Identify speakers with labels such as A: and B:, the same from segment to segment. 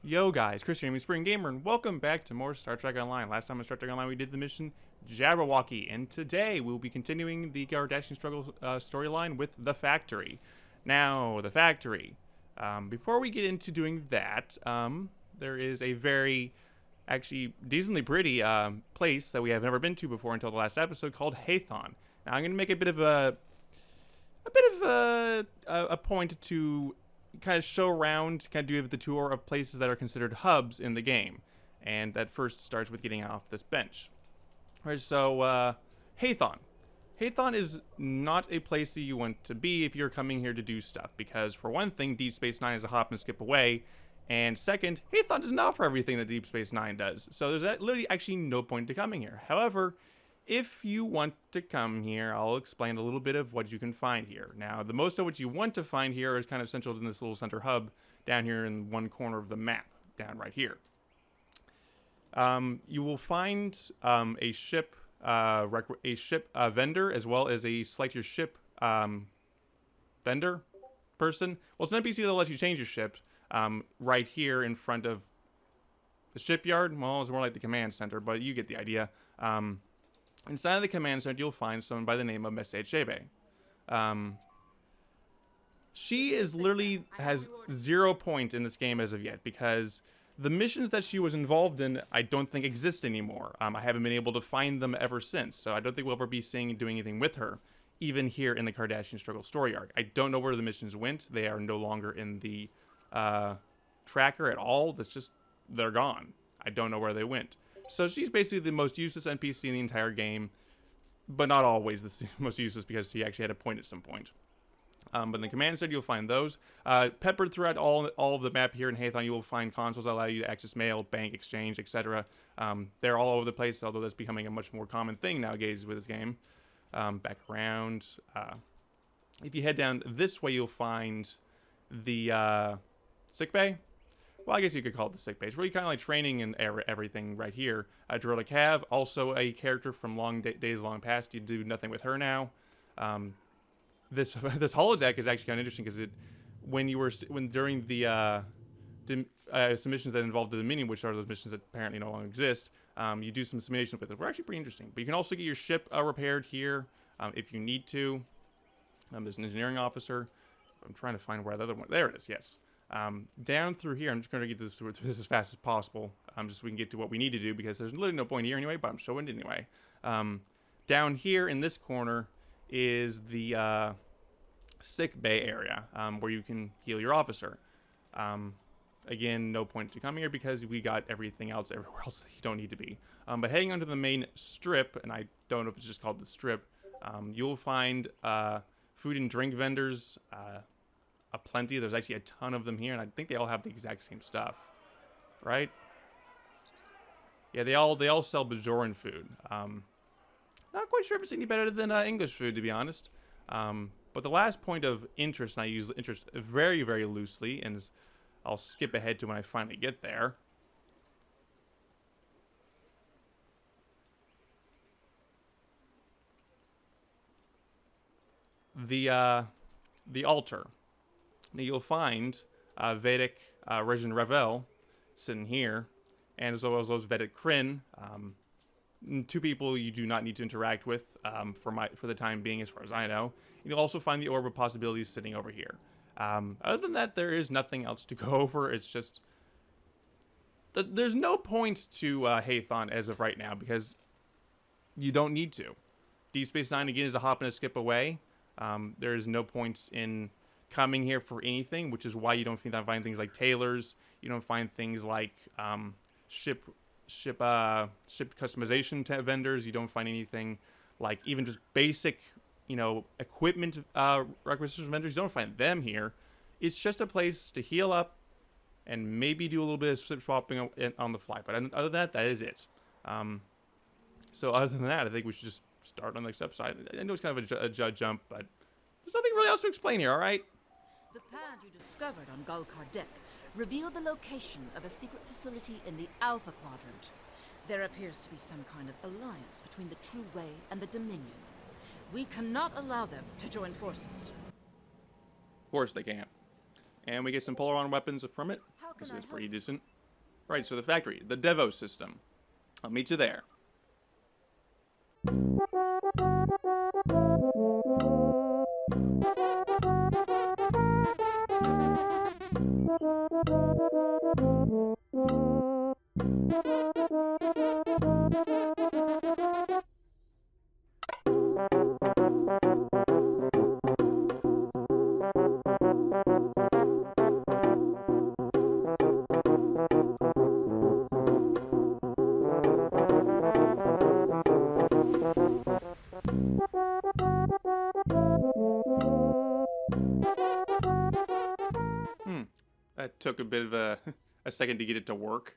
A: Yo guys, Christian Spring Gamer, and welcome back to more Star Trek Online. Last time on Star Trek Online we did the mission Jabberwocky, and today we'll be continuing the Kardashian struggle storyline with the Factory. Now, the Factory. Before we get into doing that, there is a very, actually decently pretty place that we have never been to before until the last episode called Hathon. Now I'm going to make a bit of a point to kind of show around, kind of do the tour of places that are considered hubs in the game. And that first starts with getting off this bench. Alright, so, Hathon. Hathon is not a place that you want to be if you're coming here to do stuff, because for one thing, Deep Space Nine is a hop and skip away, and second, Hathon does not offer everything that Deep Space Nine does, so there's literally actually no point to coming here. However, if you want to come here, I'll explain a little bit of what you can find here. Now, the most of what you want to find here is kind of central in this little center hub down here in one corner of the map, down right here. You will find a ship vendor, as well as a select your ship vendor person. Well, it's an NPC that'll let you change your ship right here in front of the shipyard. Well, it's more like the command center, but you get the idea. Inside of the command center, you'll find someone by the name of Miss Shebe. She is literally has 0 point in this game as of yet, because the missions that she was involved in, I don't think exist anymore. I haven't been able to find them ever since, so I don't think we'll ever be seeing doing anything with her, even here in the Kardashian struggle story arc. I don't know where the missions went. They are no longer in the tracker at all. That's just, they're gone. I don't know where they went. So she's basically the most useless NPC in the entire game, but not always the most useless, because she actually had a point at some point. But in the command center, you'll find those. Peppered throughout all of the map here in Hathon, you will find consoles that allow you to access mail, bank, exchange, etc. They're all over the place, although that's becoming a much more common thing nowadays with this game. Back around. If you head down this way, you'll find the sick bay. Well, I guess you could call it the sick bay. It's really kind of like training and everything right here. Drilla Cav, also a character from Days Long Past. You do nothing with her now. This holodeck is actually kind of interesting, because during the submissions that involved the Dominion, which are those missions that apparently no longer exist, you do some simulations with it. We're actually pretty interesting. But you can also get your ship repaired here if you need to. There's an engineering officer. I'm trying to find where the other one. There it is. Yes. Down through here, I'm just going to get through this as fast as possible, just so we can get to what we need to do, because there's literally no point here anyway, but I'm showing it anyway. Down here in this corner is the sick bay area, where you can heal your officer. Again, no point to come here, because we got everything else everywhere else that you don't need to be. But heading onto the main strip, and I don't know if it's just called the strip, you'll find food and drink vendors, aplenty. There's actually a ton of them here, and I think they all have the exact same stuff, right? Yeah, they all sell Bajoran food. Not quite sure if it's any better than English food, to be honest. But the last point of interest, and I use interest very, very loosely, and I'll skip ahead to when I finally get there. The altar. Now you'll find Vedic Regin Revel sitting here, and as well as those Vedic Kryn, two people you do not need to interact with for the time being, as far as I know. You'll also find the Orb of Possibilities sitting over here. Other than that, there is nothing else to go over. It's just there's no point to Hathon as of right now, because you don't need to. Deep Space Nine again is a hop and a skip away. There is no points in coming here for anything, which is why you don't find things like tailors. You don't find things like ship customization vendors. You don't find anything like even just basic, equipment requisition vendors. You don't find them here. It's just a place to heal up and maybe do a little bit of ship swapping on the fly. But other than that, that is it. So other than that, I think we should just start on the next episode. I know it's kind of a jump, but there's nothing really else to explain here, all right?
B: The pad you discovered on Gulkar revealed the location of a secret facility in the Alpha Quadrant. There appears to be some kind of alliance between the True Way and the Dominion. We cannot allow them to join forces.
A: Of course they can't. And we get some Polaron weapons from it.
B: How
A: This is pretty decent. Right, so the factory, the Devo system. I'll meet you there. That took a bit of a second to get it to work.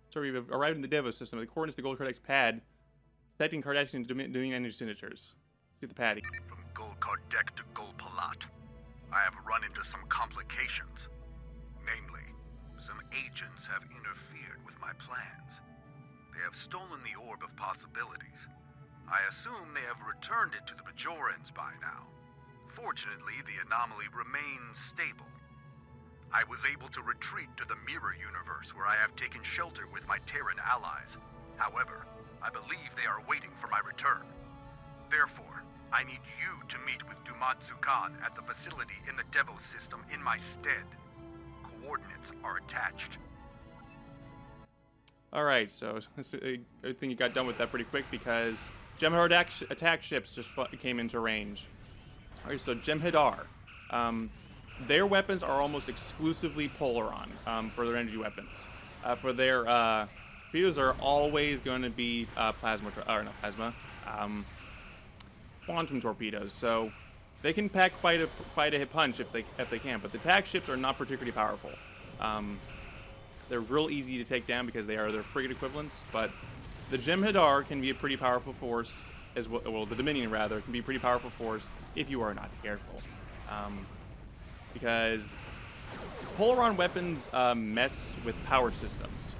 A: So we've arrived in the Devo system. The coordinates to Gold Cardec's pad, detecting Kardashian doing energy signatures. See the paddy.
C: From Gold Cardec to Gold Palat, I have run into some complications. Namely, some agents have interfered with my plans. They have stolen the Orb of Possibilities. I assume they have returned it to the Bajorans by now. Fortunately, the anomaly remains stable. I was able to retreat to the Mirror Universe, where I have taken shelter with my Terran allies. However, I believe they are waiting for my return. Therefore, I need you to meet with Dumatsu Khan at the facility in the Devo system in my stead. Coordinates are attached.
A: Alright, so I think you got done with that pretty quick because Jem'Hadar attack ships just came into range. Alright, so Jem'Hadar. Their weapons are almost exclusively Polaron for their energy weapons. For their torpedoes are always going to be quantum torpedoes. So they can pack quite a hit punch if they can. But the attack ships are not particularly powerful. They're real easy to take down because they are their frigate equivalents. But the Jem'Hadar can be a pretty powerful force as well. Well, the Dominion rather can be a pretty powerful force if you are not careful. Because Polaron weapons mess with power systems,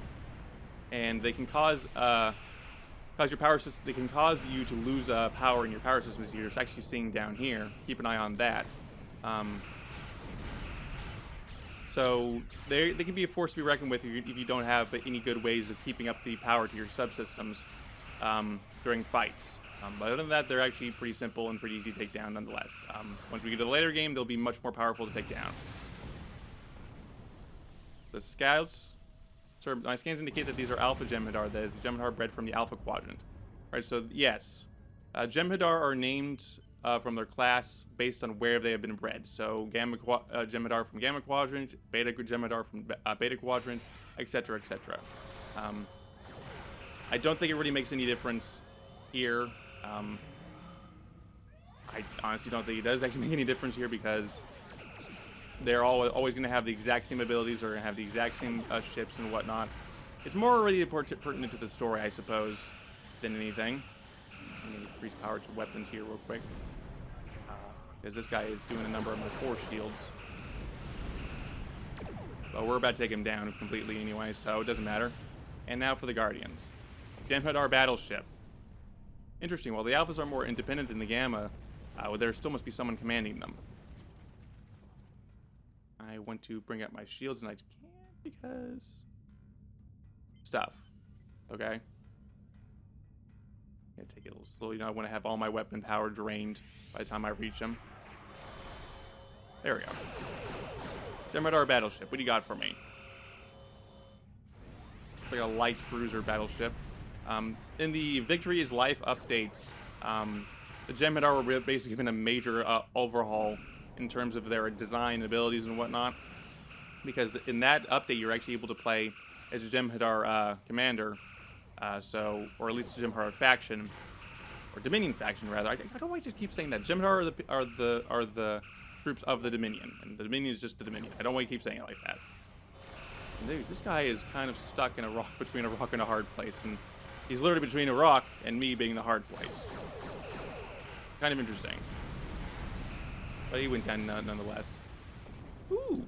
A: and they can cause your power system. They can cause you to lose power in your power systems. You're actually seeing down here. Keep an eye on that. So they can be a force to be reckoned with if you don't have any good ways of keeping up the power to your subsystems during fights. But other than that, they're actually pretty simple and pretty easy to take down nonetheless. Once we get to the later game, they'll be much more powerful to take down. The scouts, so my scans indicate that these are Alpha Jem'Hadar, that is Jem'Hadar bred from the Alpha Quadrant. Right, so yes, Jem'Hadar are named from their class based on where they have been bred. So Gamma Jem'Hadar from Gamma Quadrant, Beta Jem'Hadar from Beta Quadrant, etc., etc. I don't think it really makes any difference here. I honestly don't think it does actually make any difference here because they're always going to have the exact same abilities or going to have the exact same ships and whatnot. It's more really pertinent to the story, I suppose, than anything. I'm going to increase power to weapons here real quick because this guy is doing a number of my force shields. But we're about to take him down completely anyway, so it doesn't matter. And now for the Guardians. Jem'Hadar battleship. Interesting, while the Alphas are more independent than the Gamma, there still must be someone commanding them. I want to bring up my shields and I can't because... stuff. Okay. Gonna take it a little slowly now. I want to have all my weapon power drained by the time I reach them. There we go. Jem'Hadar battleship, what do you got for me? It's like a light cruiser battleship. In the Victory is Life update, the Jem'Hadar were basically given a major overhaul in terms of their design abilities and whatnot. Because in that update, you're actually able to play as a Jem'Hadar commander, or at least a Jem'Hadar faction, or Dominion faction rather. I don't want to keep saying that. Jem'Hadar are the troops of the Dominion, and the Dominion is just the Dominion. I don't want to keep saying it like that. And dude, this guy is kind of stuck in between a rock and a hard place, and he's literally between a rock and me being the hard place. Kind of interesting. But he went down nonetheless. Ooh!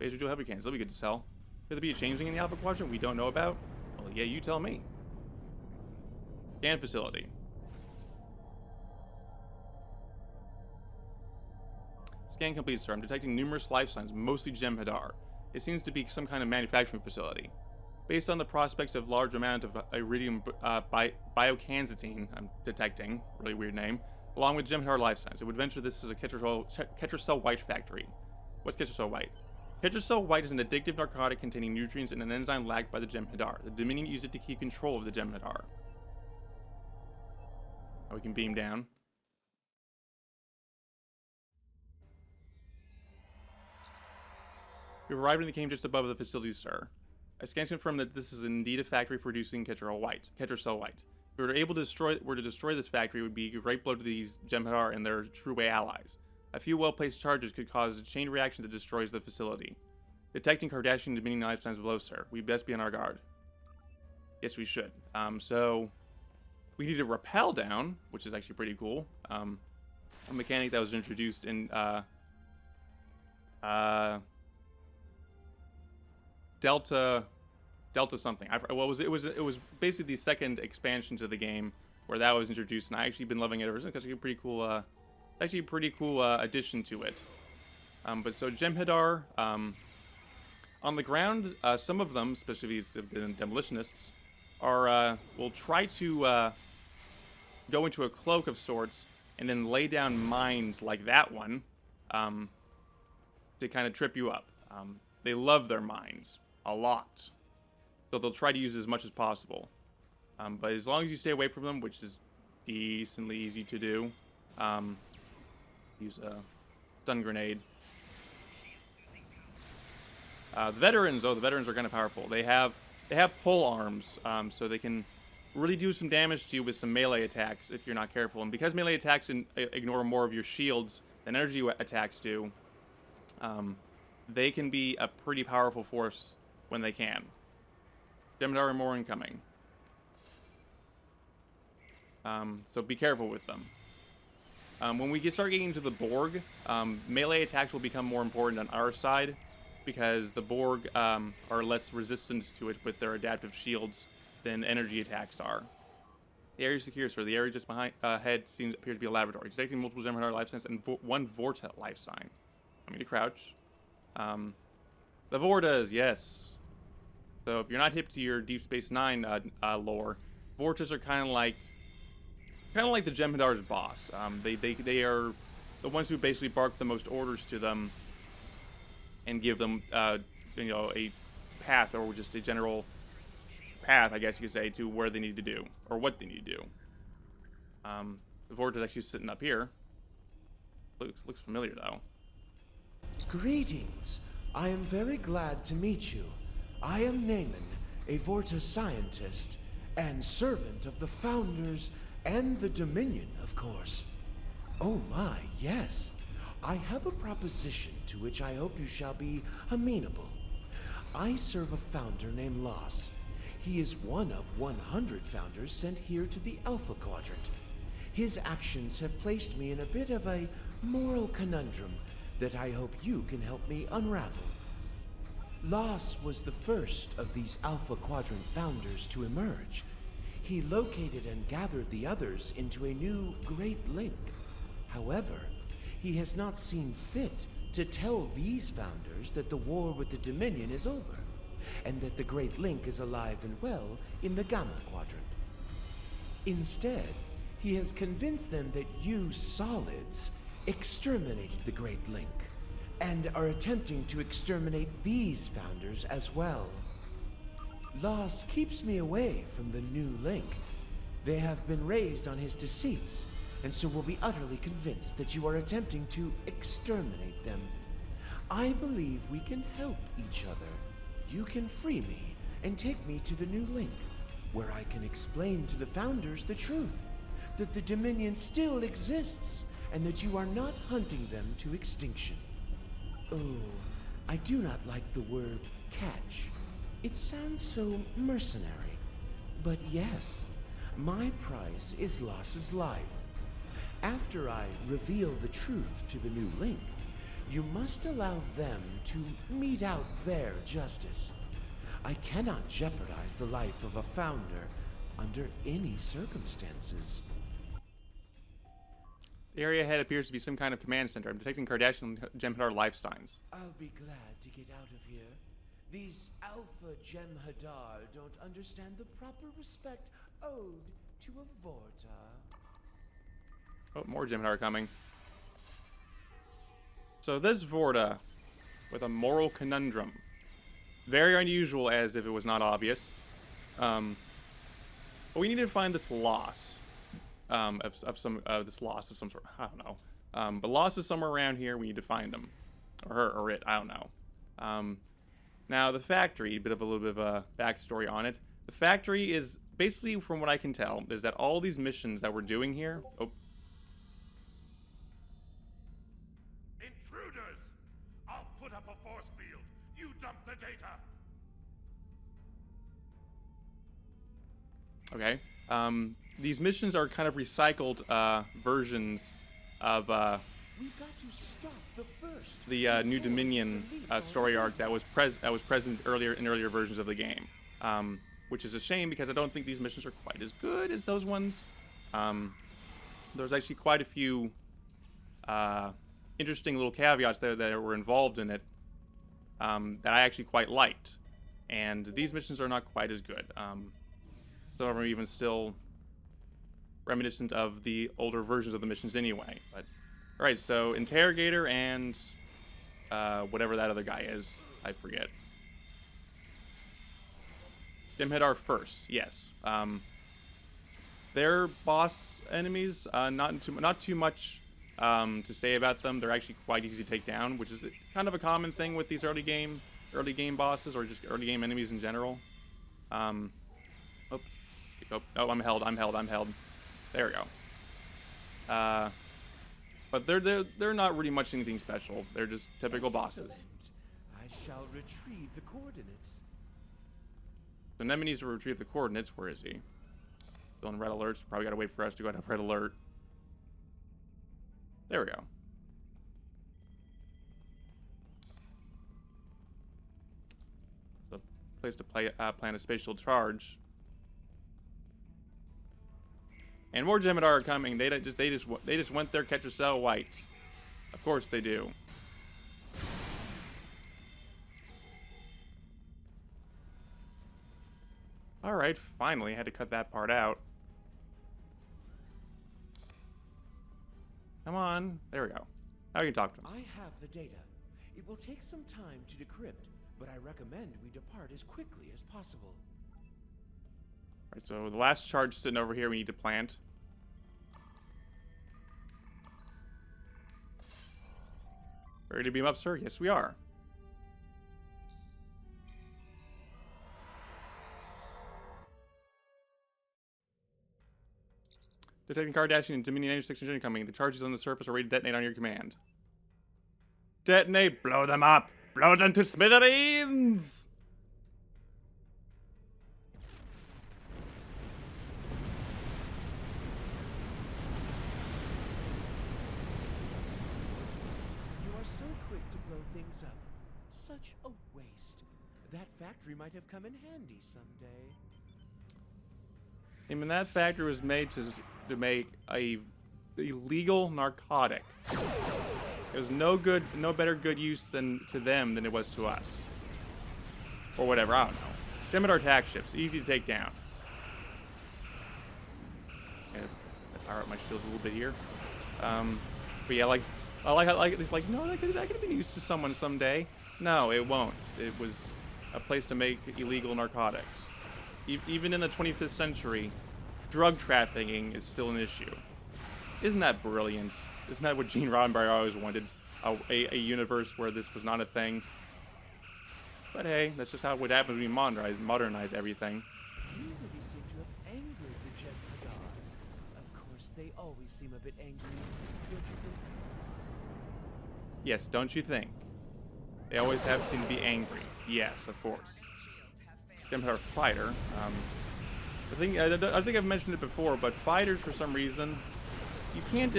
A: Phaser dual heavy cannons. That'll be good to sell. Could there be a changing in the Alpha Quadrant we don't know about? Well, yeah, you tell me. Scan facility. Scan complete, sir. I'm detecting numerous life signs, mostly Jem'Hadar. It seems to be some kind of manufacturing facility. Based on the prospects of large amount of iridium biocanzatine I'm detecting, really weird name, along with Jem'Hadar life signs, I would venture this is a Ketracel White factory. What's Ketracel White? Ketracel White is an addictive narcotic containing nutrients and an enzyme lacked by the Jem'Hadar. The Dominion used it to keep control of the Jem'Hadar. Now we can beam down. We've arrived in the cave just above the facility, sir. I scan confirm that this is indeed a factory for producing Ketracel White. If we were able to destroy this factory, it would be a great blow to these Jem'Hadar and their true-way allies. A few well-placed charges could cause a chain reaction that destroys the facility. Detecting Cardassian Dominion life signs below, sir. We best be on our guard. Yes, we should. So we need to rappel down, which is actually pretty cool. A mechanic that was introduced in Delta something. What was it? It was basically the second expansion to the game where that was introduced, and I actually been loving it ever since. It's actually a pretty cool addition to it. But so Jem'Hadar, on the ground, some of them, especially these demolitionists, will try to go into a cloak of sorts and then lay down mines like that one to kind of trip you up. They love their mines a lot, so they'll try to use it as much as possible. But as long as you stay away from them, which is decently easy to do, use a stun grenade. The veterans are kind of powerful. They have pole arms, so they can really do some damage to you with some melee attacks if you're not careful. And because melee attacks ignore more of your shields than energy attacks do, they can be a pretty powerful force when they can. Jem'Hadar are more incoming. So be careful with them. When we start getting into the Borg, melee attacks will become more important on our side because the Borg are less resistant to it with their adaptive shields than energy attacks are. The area is secure, sir. The area just behind ahead appears to be a laboratory. Detecting multiple Jem'Hadar life signs and one Vorta life sign. I mean to crouch. The Vortas, yes. So if you're not hip to your Deep Space Nine lore, Vortas are kind of like the Jem'Hadar's boss. They are the ones who basically bark the most orders to them and give them a path, or just a general path, I guess you could say, to where they need to do or what they need to do. The Vorta's actually sitting up here. Looks familiar though.
D: Greetings. I am very glad to meet you. I am Naaman, a Vorta scientist and servant of the Founders and the Dominion, of course. Oh my, yes. I have a proposition to which I hope you shall be amenable. I serve a Founder named N.A.R.C. He is one of 100 Founders sent here to the Alpha Quadrant. His actions have placed me in a bit of a moral conundrum that I hope you can help me unravel. N.A.R.C. was the first of these Alpha Quadrant Founders to emerge. He located and gathered the others into a new Great Link. However, he has not seen fit to tell these Founders that the war with the Dominion is over, and that the Great Link is alive and well in the Gamma Quadrant. Instead, he has convinced them that you solids exterminated the Great Link, and are attempting to exterminate these Founders as well. N.A.R.C. keeps me away from the new Link. They have been raised on his deceits, and so will be utterly convinced that you are attempting to exterminate them. I believe we can help each other. You can free me and take me to the new Link, where I can explain to the Founders the truth, that the Dominion still exists, and that you are not hunting them to extinction. Oh, I do not like the word catch. It sounds so mercenary. But yes, my price is N.A.R.C's life. After I reveal the truth to the new Link, you must allow them to mete out their justice. I cannot jeopardize the life of a Founder under any circumstances.
A: The area ahead appears to be some kind of command center. I'm detecting Kardashian Jem'Hadar life signs.
D: I'll be glad to get out of here. These Alpha Jem'Hadar don't understand the proper respect owed to a Vorta.
A: Oh, more Jem'Hadar coming. So this Vorta with a moral conundrum. Very unusual, as if it was not obvious. But we need to find this loss. This loss of some sort. I don't know. But loss is somewhere around here. We need to find them, or her, or it. I don't know. Now the factory. A little bit of a backstory on it. The factory is basically, from what I can tell, is that all these missions that we're doing here. Oh.
E: Intruders! I'll put up a force field. You dump the data.
A: Okay. These missions are kind of recycled versions of
D: We've got to stop the first.
A: the New Dominion story arc that was present in earlier versions of the game, which is a shame because I don't think these missions are quite as good as those ones. There's actually quite a few interesting little caveats there that were involved in it that I actually quite liked, and these missions are not quite as good. Some of them are even still reminiscent of the older versions of the missions anyway. But all right, so Interrogator and whatever that other guy is, I forget. Jem'Hadar first, yes. They're boss enemies. Not too much to say about them. They're actually quite easy to take down, which is kind of a common thing with these early game bosses, or just early game enemies in general. Oh, I'm held. There we go. But they're not really much anything special. They're just typical bosses.
D: Excellent. I shall retrieve the coordinates.
A: So Nemi needs to retrieve the coordinates. Where is he? Still in red alerts. Probably gotta wait for us to go out of red alert. There we go. So, place to plan a spatial charge. And more Jem'Hadar are coming. They just went there, catch a cell white. Of course they do. All right, finally, I had to cut that part out. Come on, there we go. Now we can talk to him.
D: I have the data. It will take some time to decrypt, but I recommend we depart as quickly as possible.
A: Alright, so the last charge sitting over here we need to plant. Ready to beam up, sir? Yes, we are. Detecting Kardashian and Dominion 96 engine incoming. The charges on the surface are ready to detonate on your command. Detonate! Blow them up! Blow them to smithereens!
D: You are so quick to blow things up. Such a waste. That factory might have come in handy someday.
A: I mean, that factory was made to make a illegal narcotic. It was no better good use to them than it was to us. Or whatever, I don't know. Jem'Hadar attack ships, easy to take down. Okay, fire up my shields a little bit here. But yeah, I like it's like, no, that could be used to someone someday. No, it won't. It was a place to make illegal narcotics. Even in the 25th century, drug trafficking is still an issue. Isn't that brilliant? Isn't that what Gene Roddenberry always wanted? A universe where this was not a thing. But hey, that's just how it happens when you modernize everything.
D: You really seem to have angered the Jem'Hadar. Of course, they always seem a bit angry, don't you think?
A: Yes, don't you think? They always have seemed to be angry. Yes, of course. Jem'Hadar fighter. I think I've mentioned it before, but fighters, for some reason, you can't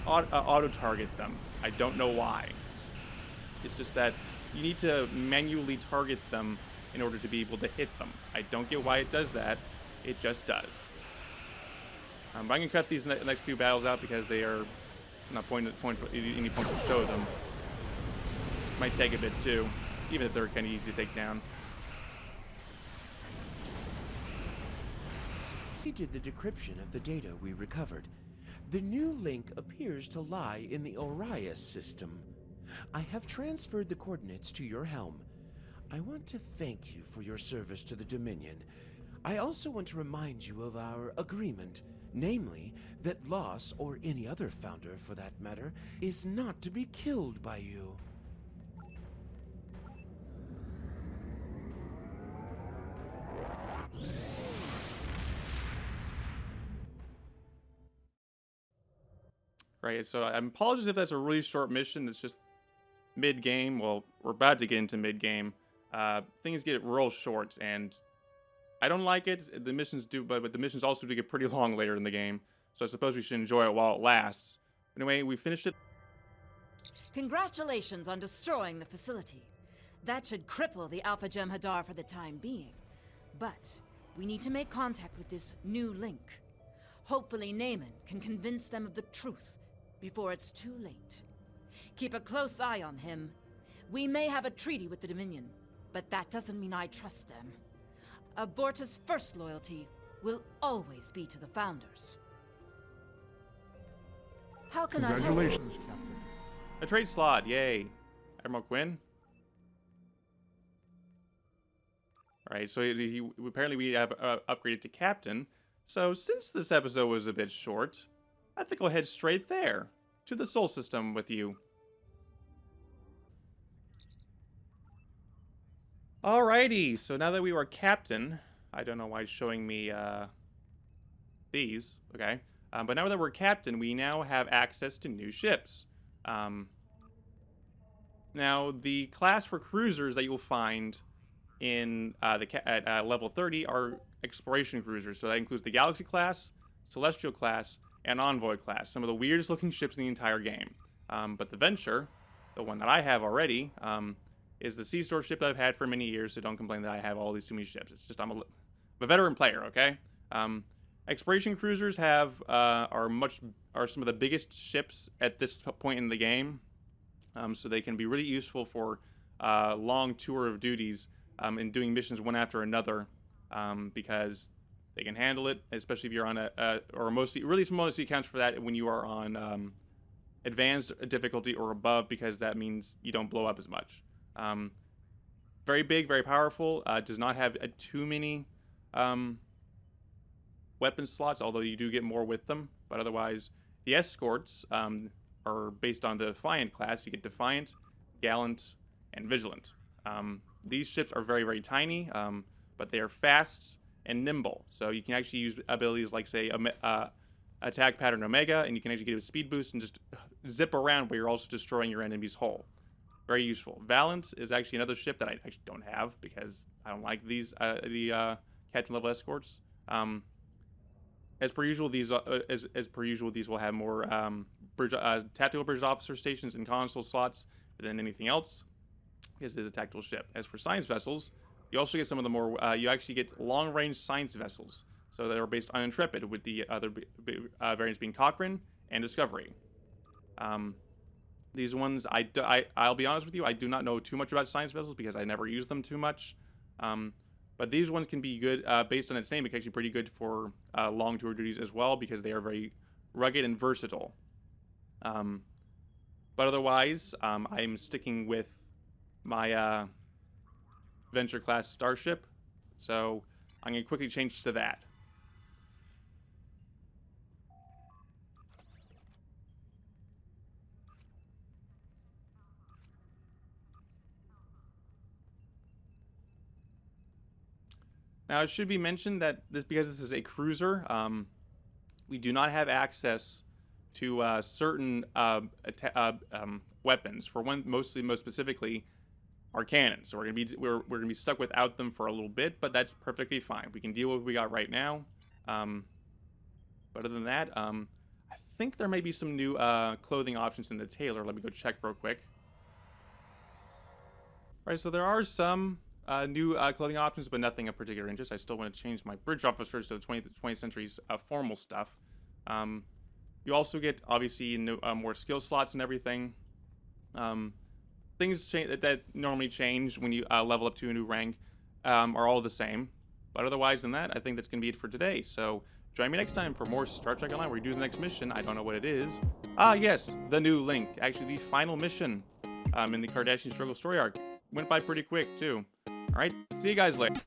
A: auto-target them. I don't know why. It's just that you need to manually target them in order to be able to hit them. I don't get why it does that. It just does. But I'm going to cut these next few battles out because they are Not any point to show them. Might take a bit too, even if they're kind of easy to take down.
D: We did the decryption of the data we recovered. The new link appears to lie in the Orias system. I have transferred the coordinates to your helm. I want to thank you for your service to the Dominion. I also want to remind you of our agreement, namely that Loss, or any other founder for that matter, is not to be killed by you.
A: Right, so I apologize if that's a really short mission. It's just mid-game. Well, we're about to get into mid-game. Things get real short, and I don't like it. The missions do, but the missions also do get pretty long later in the game. So I suppose we should enjoy it while it lasts. Anyway, we finished it.
B: Congratulations on destroying the facility. That should cripple the Alpha Jem'Hadar for the time being. But we need to make contact with this new link. Hopefully N.A.R.C can convince them of the truth before it's too late. Keep a close eye on him. We may have a treaty with the Dominion, but that doesn't mean I trust them. Avorta's first loyalty will always be to the Founders. How can I help?
E: Congratulations, Captain.
A: A trade slot, yay. Admiral Quinn. Alright, so apparently we have upgraded to Captain. So since this episode was a bit short, I think I'll head straight there, to the Sol System with you. Alrighty, so now that we are Captain, I don't know why it's showing me these, okay. But now that we're Captain, we now have access to new ships. Now, the class for cruisers that you'll find in at level 30 are exploration cruisers. So that includes the Galaxy class, Celestial class, and Envoy class. Some of the weirdest looking ships in the entire game. But the Venture, the one that I have already, is the Sea Store ship that I've had for many years, so don't complain that I have all these too many ships. It's just I'm a veteran player, okay? Exploration cruisers are some of the biggest ships at this point in the game. So they can be really useful for long tour of duties and doing missions one after another, because they can handle it, especially if you're on mostly accounts for that when you are on advanced difficulty or above, because that means you don't blow up as much. Very big, very powerful. Does not have too many weapon slots, although you do get more with them. But otherwise, the escorts are based on the Defiant class. You get Defiant, Gallant, and Vigilant. These ships are very, very tiny, but they are fast and nimble. So you can actually use abilities like, say, Attack Pattern Omega, and you can actually get a speed boost and just zip around where you're also destroying your enemy's hull. Very useful. Valiant is actually another ship that I actually don't have because I don't like these the captain level escorts. As per usual, these will have more tactical bridge officer stations and console slots than anything else. This is a tactical ship. As for science vessels, you also get some of the more you actually get long range science vessels. So they are based on Intrepid, with the other variants being Cochrane and Discovery. These ones, I'll be honest with you, I do not know too much about science vessels because I never use them too much. But these ones can be good, based on its name, it's actually pretty good for long tour duties as well, because they are very rugged and versatile. But otherwise, I'm sticking with my Venture class starship, so I'm going to quickly change to that. Now, it should be mentioned that because this is a cruiser, we do not have access to certain weapons. For one, most specifically, our cannons. So we're gonna be stuck without them for a little bit, but that's perfectly fine. We can deal with what we got right now. But other than that, I think there may be some new clothing options in the tailor. Let me go check real quick. Right, so there are some new clothing options, but nothing of particular interest. I still want to change my bridge officers to the 20th century's formal stuff. You also get, obviously, more skill slots and everything. Things that normally change when you level up to a new rank are all the same. But otherwise than that, I think that's going to be it for today. So join me next time for more Star Trek Online, where we do the next mission. I don't know what it is. Ah, yes, the new link. Actually, the final mission in the Kardashian Struggle story arc. Went by pretty quick, too. All right, see you guys later.